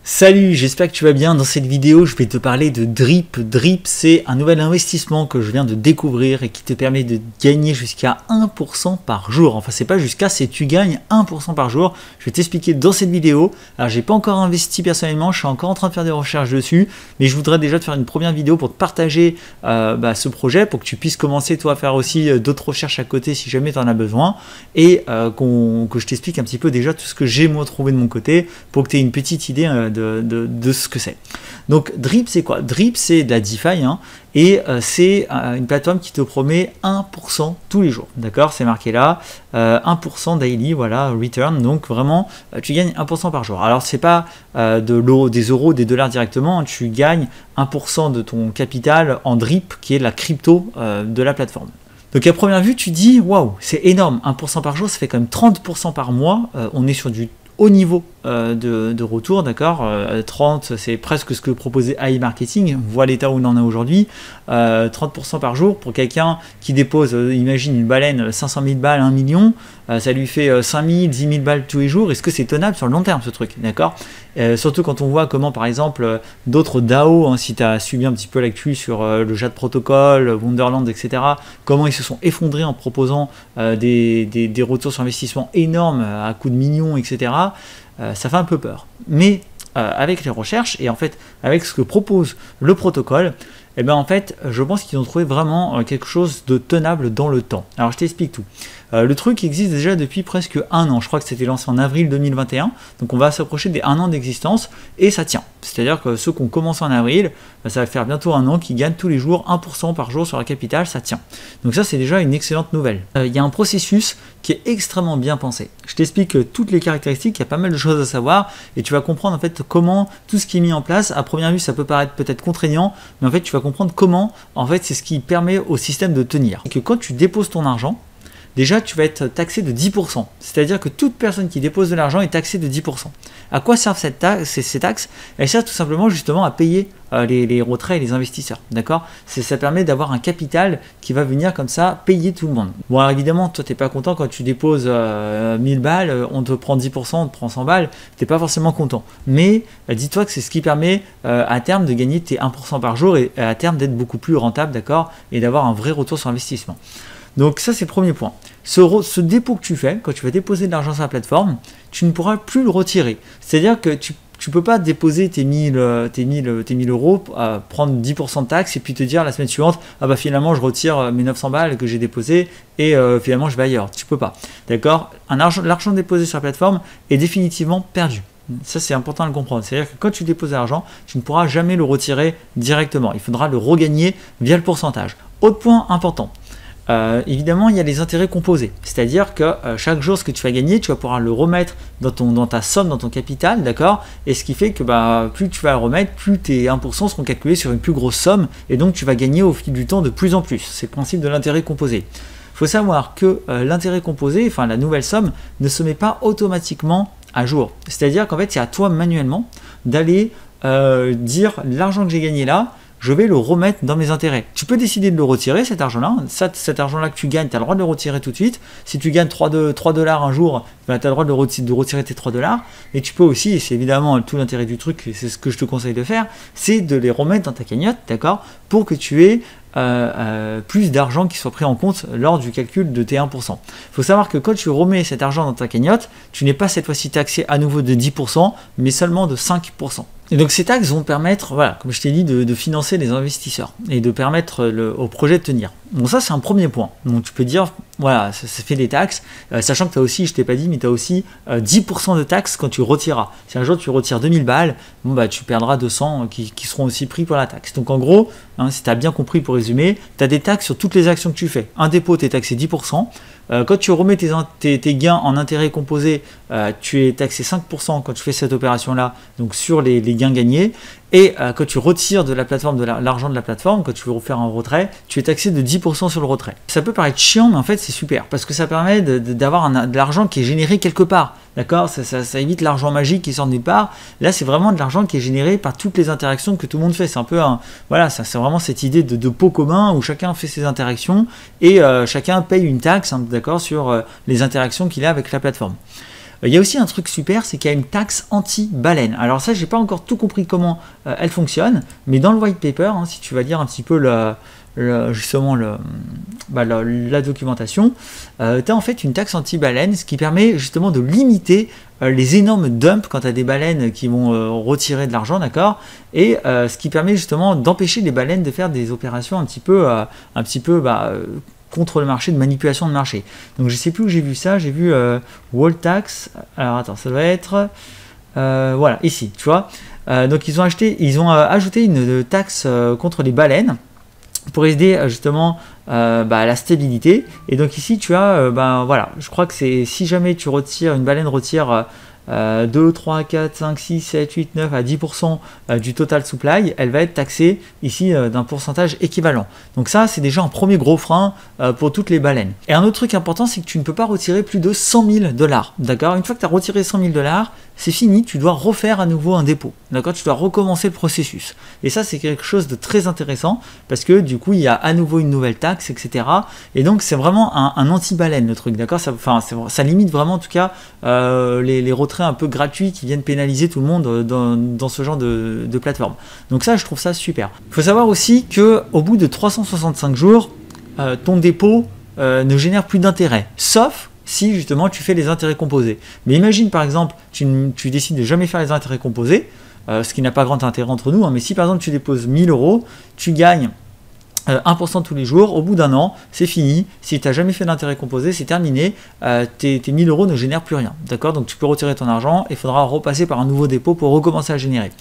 Salut, j'espère que tu vas bien. Dans cette vidéo, je vais te parler de Drip. Drip, c'est un nouvel investissement que je viens de découvrir et qui te permet de gagner jusqu'à 1% par jour. Enfin, c'est pas jusqu'à, c'est tu gagnes 1% par jour. Je vais t'expliquer dans cette vidéo. Alors, j'ai pas encore investi personnellement, je suis encore en train de faire des recherches dessus, mais je voudrais déjà te faire une première vidéo pour te partager ce projet, pour que tu puisses commencer toi à faire aussi d'autres recherches à côté si jamais tu en as besoin, et que je t'explique un petit peu déjà tout ce que j'ai moi trouvé de mon côté, pour que tu aies une petite idée de ce que c'est. Donc Drip, c'est quoi? Drip, c'est de la DeFi, et c'est une plateforme qui te promet 1% tous les jours, d'accord? C'est marqué là, 1% daily, voilà, return, donc vraiment tu gagnes 1% par jour. Alors c'est pas des euros, des dollars directement, tu gagnes 1% de ton capital en Drip, qui est la crypto de la plateforme. Donc à première vue, tu dis waouh, c'est énorme, 1% par jour, ça fait quand même 30% par mois. On est sur du haut niveau de retour, d'accord. 30, c'est presque ce que proposait AI Marketing. Voilà l'état où on en est aujourd'hui. 30% par jour pour quelqu'un qui dépose, imagine une baleine, 500 000 balles, 1 million, ça lui fait 5 000, 10 000 balles tous les jours. Est-ce que c'est tenable sur le long terme, ce truc, d'accord? Surtout quand on voit comment, par exemple, d'autres DAO, si tu as suivi un petit peu l'actu sur le Jade Protocol, Wonderland, etc., comment ils se sont effondrés en proposant des retours sur investissement énormes à coups de millions, etc., ça fait un peu peur. Mais avec les recherches et en fait avec ce que propose le protocole, eh ben en fait je pense qu'ils ont trouvé vraiment quelque chose de tenable dans le temps. Alors je t'explique tout. Le truc existe déjà depuis presque un an. Je crois que c'était lancé en avril 2021. Donc on va s'approcher des 1 an d'existence et ça tient. C'est-à-dire que ceux qui ont commencé en avril, ça va faire bientôt 1 an, qui gagnent tous les jours 1% par jour sur la capitale, ça tient. Donc ça c'est déjà une excellente nouvelle. Il y a un processus qui est extrêmement bien pensé. Je t'explique toutes les caractéristiques, il y a pas mal de choses à savoir et tu vas comprendre en fait comment tout ce qui est mis en place. À première vue ça peut paraître peut-être contraignant, mais en fait tu vas comprendre comment en fait c'est ce qui permet au système de tenir. Et que quand tu déposes ton argent, déjà, tu vas être taxé de 10%. C'est-à-dire que toute personne qui dépose de l'argent est taxée de 10%. À quoi servent ces taxes? Elles servent tout simplement justement à payer les retraits et les investisseurs. D'accord? Ça permet d'avoir un capital qui va venir comme ça payer tout le monde. Bon, alors évidemment, toi, tu n'es pas content quand tu déposes 1000 balles, on te prend 10%, on te prend 100 balles, tu n'es pas forcément content. Mais dis-toi que c'est ce qui permet à terme de gagner tes 1% par jour et à terme d'être beaucoup plus rentable, d'accord? Et d'avoir un vrai retour sur investissement. Donc ça c'est le premier point. Ce dépôt que tu fais, quand tu vas déposer de l'argent sur la plateforme, tu ne pourras plus le retirer. C'est-à-dire que tu ne peux pas déposer tes 1000 euros, prendre 10% de taxes et puis te dire la semaine suivante, ah bah finalement je retire mes 900 balles que j'ai déposées et finalement je vais ailleurs. Tu peux pas. D'accord? L'argent déposé sur la plateforme est définitivement perdu. Ça c'est important de le comprendre. C'est-à-dire que quand tu déposes de l'argent, tu ne pourras jamais le retirer directement. Il faudra le regagner via le pourcentage. Autre point important. Évidemment, il y a les intérêts composés, c'est-à-dire que chaque jour, ce que tu vas gagner, tu vas pouvoir le remettre dans ta somme, dans ton capital, d'accord? Et ce qui fait que plus tu vas le remettre, plus tes 1% seront calculés sur une plus grosse somme, et donc tu vas gagner au fil du temps de plus en plus. C'est le principe de l'intérêt composé. Il faut savoir que l'intérêt composé, enfin la nouvelle somme, ne se met pas automatiquement à jour. C'est-à-dire qu'en fait, c'est à toi manuellement d'aller dire l'argent que j'ai gagné là, je vais le remettre dans mes intérêts. Tu peux décider de le retirer, cet argent-là. Cet argent-là que tu gagnes, tu as le droit de le retirer tout de suite. Si tu gagnes 3 dollars un jour, tu as le droit de retirer tes 3 dollars. Et tu peux aussi, et c'est évidemment tout l'intérêt du truc, et c'est ce que je te conseille de faire, c'est de les remettre dans ta cagnotte, d'accord, pour que tu aies plus d'argent qui soit pris en compte lors du calcul de tes 1%. Il faut savoir que quand tu remets cet argent dans ta cagnotte, tu n'es pas cette fois-ci taxé à nouveau de 10%, mais seulement de 5%. Et donc ces taxes vont permettre, voilà, comme je t'ai dit, de financer les investisseurs et de permettre au projet de tenir. Bon, ça c'est un premier point. Donc tu peux dire, voilà, ça fait des taxes, sachant que tu as aussi, je t'ai pas dit, mais tu as aussi 10% de taxes quand tu retireras. Si un jour tu retires 2000 balles, bon, tu perdras 200 qui seront aussi pris pour la taxe. Donc en gros, si tu as bien compris pour résumer, tu as des taxes sur toutes les actions que tu fais. Un dépôt, tu es taxé 10%. Quand tu remets tes gains en intérêt composé, tu es taxé 5% quand tu fais cette opération-là, donc sur les gains gagnés. Et quand tu retires de la plateforme l'argent de la plateforme, quand tu veux refaire un retrait, tu es taxé de 10% sur le retrait. Ça peut paraître chiant, mais en fait c'est super parce que ça permet d'avoir de l'argent qui est généré quelque part. D'accord, ça évite l'argent magique qui sort de nulle part. Là, c'est vraiment de l'argent qui est généré par toutes les interactions que tout le monde fait. C'est un peu voilà, c'est vraiment cette idée de pot commun où chacun fait ses interactions et chacun paye une taxe, d'accord, sur les interactions qu'il a avec la plateforme. Il y a aussi un truc super, c'est qu'il y a une taxe anti-baleine. Alors ça, j'ai pas encore tout compris comment elle fonctionne, mais dans le white paper, hein, si tu vas lire un petit peu justement la documentation, tu as en fait une taxe anti-baleine, ce qui permet justement de limiter les énormes dumps quand tu as des baleines qui vont retirer de l'argent, d'accord, et ce qui permet justement d'empêcher les baleines de faire des opérations un petit peu contre le marché, de manipulation de marché. Donc je sais plus où j'ai vu ça, j'ai vu Wall Tax, alors attends, ça doit être voilà, ici, tu vois. Donc ils ont ajouté une taxe contre les baleines pour aider justement à la stabilité. Et donc ici tu as, voilà, je crois que c'est si jamais tu retires, une baleine retire 2, 3, 4, 5, 6, 7, 8, 9 à 10% du total supply, elle va être taxée ici d'un pourcentage équivalent. Donc ça, c'est déjà un premier gros frein pour toutes les baleines. Et un autre truc important, c'est que tu ne peux pas retirer plus de 100 000 $. D'accord? Une fois que tu as retiré 100 000 $, c'est fini, tu dois refaire à nouveau un dépôt. D'accord? Tu dois recommencer le processus. Et ça, c'est quelque chose de très intéressant parce que du coup, il y a à nouveau une nouvelle taxe, etc. Et donc, c'est vraiment un anti-baleine le truc. D'accord? Ça limite vraiment en tout cas les retraits un peu gratuits qui viennent pénaliser tout le monde dans ce genre de plateforme. Donc ça, je trouve ça super. Il faut savoir aussi qu'au bout de 365 jours, ton dépôt ne génère plus d'intérêt. Sauf si justement tu fais les intérêts composés. Mais imagine par exemple, tu décides de jamais faire les intérêts composés, ce qui n'a pas grand intérêt entre nous, hein, mais si par exemple tu déposes 1000 €, tu gagnes 1% tous les jours, au bout d'un an, c'est fini. Si tu n'as jamais fait d'intérêt composé, c'est terminé. Tes 1000 € ne génèrent plus rien. D'accord? Donc tu peux retirer ton argent et il faudra repasser par un nouveau dépôt pour recommencer à générer.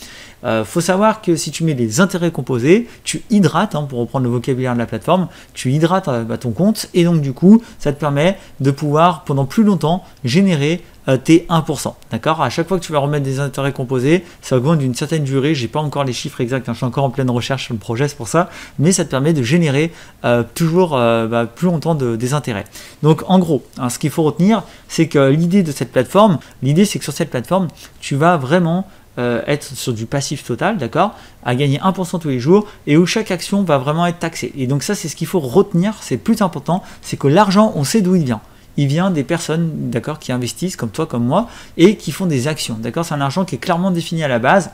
Faut savoir que si tu mets des intérêts composés, tu hydrates, hein, pour reprendre le vocabulaire de la plateforme, tu hydrates ton compte et donc du coup, ça te permet de pouvoir pendant plus longtemps générer tes 1%. D'accord? À chaque fois que tu vas remettre des intérêts composés, ça augmente d'une certaine durée. J'ai pas encore les chiffres exacts, hein, je suis encore en pleine recherche sur le projet, c'est pour ça, mais ça te permet de générer toujours plus longtemps des intérêts. Donc en gros, hein, ce qu'il faut retenir, c'est que l'idée de cette plateforme, c'est que sur cette plateforme, tu vas vraiment être sur du passif total, d'accord, à gagner 1% tous les jours et où chaque action va vraiment être taxée. Et donc ça, c'est ce qu'il faut retenir, c'est plus important, c'est que l'argent, on sait d'où il vient. Il vient des personnes, d'accord, qui investissent comme toi, comme moi, et qui font des actions, d'accord. C'est un argent qui est clairement défini à la base.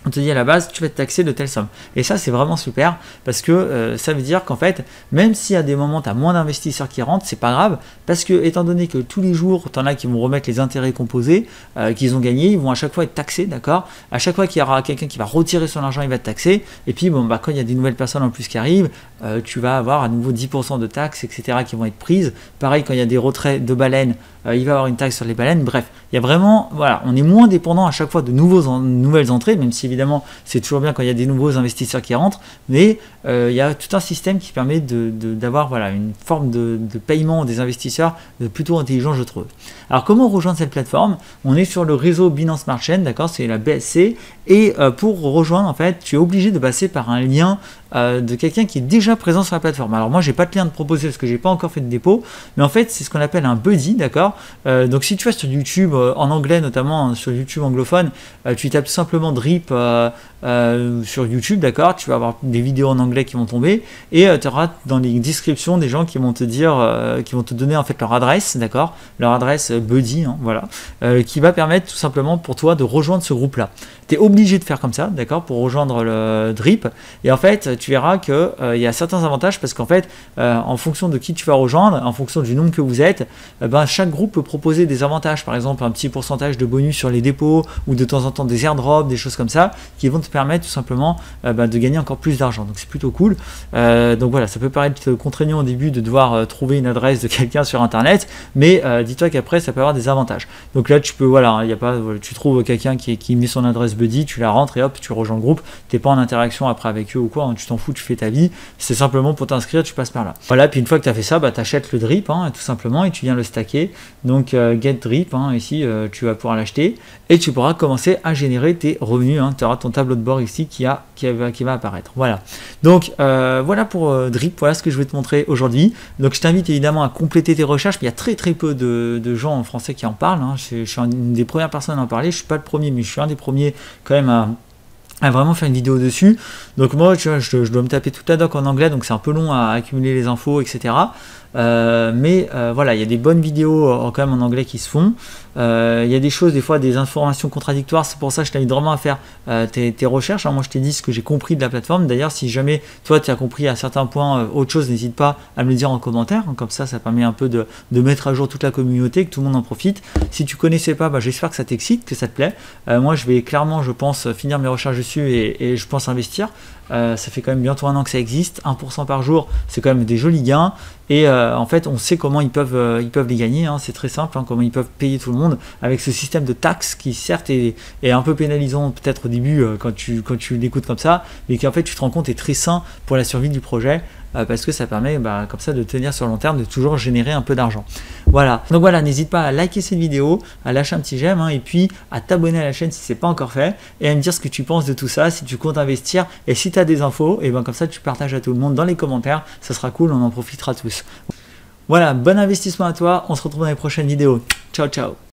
On te dit à la base, tu vas te taxer de telle somme. Et ça, c'est vraiment super parce que ça veut dire qu'en fait, même si à des moments, tu as moins d'investisseurs qui rentrent, c'est pas grave parce que, étant donné que tous les jours, tu en as qui vont remettre les intérêts composés qu'ils ont gagnés, ils vont à chaque fois être taxés, d'accord. À chaque fois qu'il y aura quelqu'un qui va retirer son argent, il va te taxer. Et puis, bon, quand il y a des nouvelles personnes en plus qui arrivent, tu vas avoir à nouveau 10% de taxes, etc., qui vont être prises. Pareil, quand il y a des retraits de baleines, il va y avoir une taxe sur les baleines. Bref, il y a vraiment, voilà, on est moins dépendant à chaque fois de nouvelles entrées, même si évidemment c'est toujours bien quand il y a des nouveaux investisseurs qui rentrent, mais il y a tout un système qui permet d'avoir voilà, une forme de paiement des investisseurs plutôt intelligent, je trouve. Alors comment rejoindre cette plateforme? On est sur le réseau Binance Smart Chain, d'accord, c'est la BSC, et pour rejoindre, en fait, tu es obligé de passer par un lien de quelqu'un qui est déjà présent sur la plateforme. Alors moi j'ai pas de lien de proposer parce que j'ai pas encore fait de dépôt, mais en fait c'est ce qu'on appelle un buddy, d'accord. Donc si tu vas sur YouTube en anglais, notamment sur YouTube anglophone, tu tapes tout simplement Drip sur YouTube, d'accord, tu vas avoir des vidéos en anglais qui vont tomber et tu auras dans les descriptions des gens qui vont te dire, qui vont te donner en fait leur adresse, d'accord, leur adresse buddy, hein, voilà, qui va permettre tout simplement pour toi de rejoindre ce groupe là. Tu es obligé de faire comme ça, d'accord, pour rejoindre le Drip, et en fait tu verras que il y a certains avantages parce qu'en fait en fonction de qui tu vas rejoindre, en fonction du nombre que vous êtes, chaque groupe peut proposer des avantages, par exemple un petit pourcentage de bonus sur les dépôts ou de temps en temps des airdrops, des choses comme ça qui vont te permettre tout simplement de gagner encore plus d'argent. Donc c'est plutôt cool. Donc voilà, ça peut paraître contraignant au début de devoir trouver une adresse de quelqu'un sur internet, mais dis-toi qu'après ça peut avoir des avantages. Donc là tu peux, voilà, il y a pas, tu trouves quelqu'un qui met son adresse buddy, tu la rentres et hop, tu rejoins le groupe. T'es pas en interaction après avec eux ou quoi, hein, tu t'en fous, tu fais ta vie. C'est simplement pour t'inscrire, tu passes par là. Voilà, puis une fois que tu as fait ça, tu achètes le Drip, hein, tout simplement, et tu viens le stacker. Donc Get Drip, hein, ici tu vas pouvoir l'acheter et tu pourras commencer à générer tes revenus, hein. Tu auras ton tableau de bord ici qui va apparaître. Voilà. Donc voilà pour Drip, voilà ce que je vais te montrer aujourd'hui. Donc je t'invite évidemment à compléter tes recherches. Il y a très peu de gens en français qui en parlent, hein. Je suis une des premières personnes à en parler. Je suis pas le premier, mais je suis un des premiers quand même à vraiment faire une vidéo dessus. Donc moi, tu vois, je dois me taper toute la doc en anglais, donc c'est un peu long à accumuler les infos, etc. Mais voilà, il y a des bonnes vidéos quand même en anglais qui se font. Il y a des choses, des fois des informations contradictoires, c'est pour ça que je t'invite vraiment à faire tes recherches. Moi je t'ai dit ce que j'ai compris de la plateforme. D'ailleurs, si jamais toi tu as compris à certains points autre chose, n'hésite pas à me le dire en commentaire, comme ça permet un peu de mettre à jour toute la communauté, que tout le monde en profite. Si tu connaissais pas, j'espère que ça t'excite, que ça te plaît. Moi je vais clairement, je pense, finir mes recherches dessus et je pense investir. Ça fait quand même bientôt 1 an que ça existe, 1% par jour, c'est quand même des jolis gains. Et en fait, on sait comment ils peuvent les gagner, hein. C'est très simple, hein, comment ils peuvent payer tout le monde avec ce système de taxes qui certes est un peu pénalisant peut-être au début quand tu l'écoutes comme ça, mais qui en fait tu te rends compte est très sain pour la survie du projet. Parce que ça permet comme ça de tenir sur le long terme, de toujours générer un peu d'argent. Voilà, donc voilà, n'hésite pas à liker cette vidéo, à lâcher un petit j'aime, hein, et puis à t'abonner à la chaîne si ce n'est pas encore fait, et à me dire ce que tu penses de tout ça, si tu comptes investir, et si tu as des infos, et comme ça tu partages à tout le monde dans les commentaires, ça sera cool, on en profitera tous. Voilà, bon investissement à toi, on se retrouve dans les prochaines vidéos. Ciao ciao.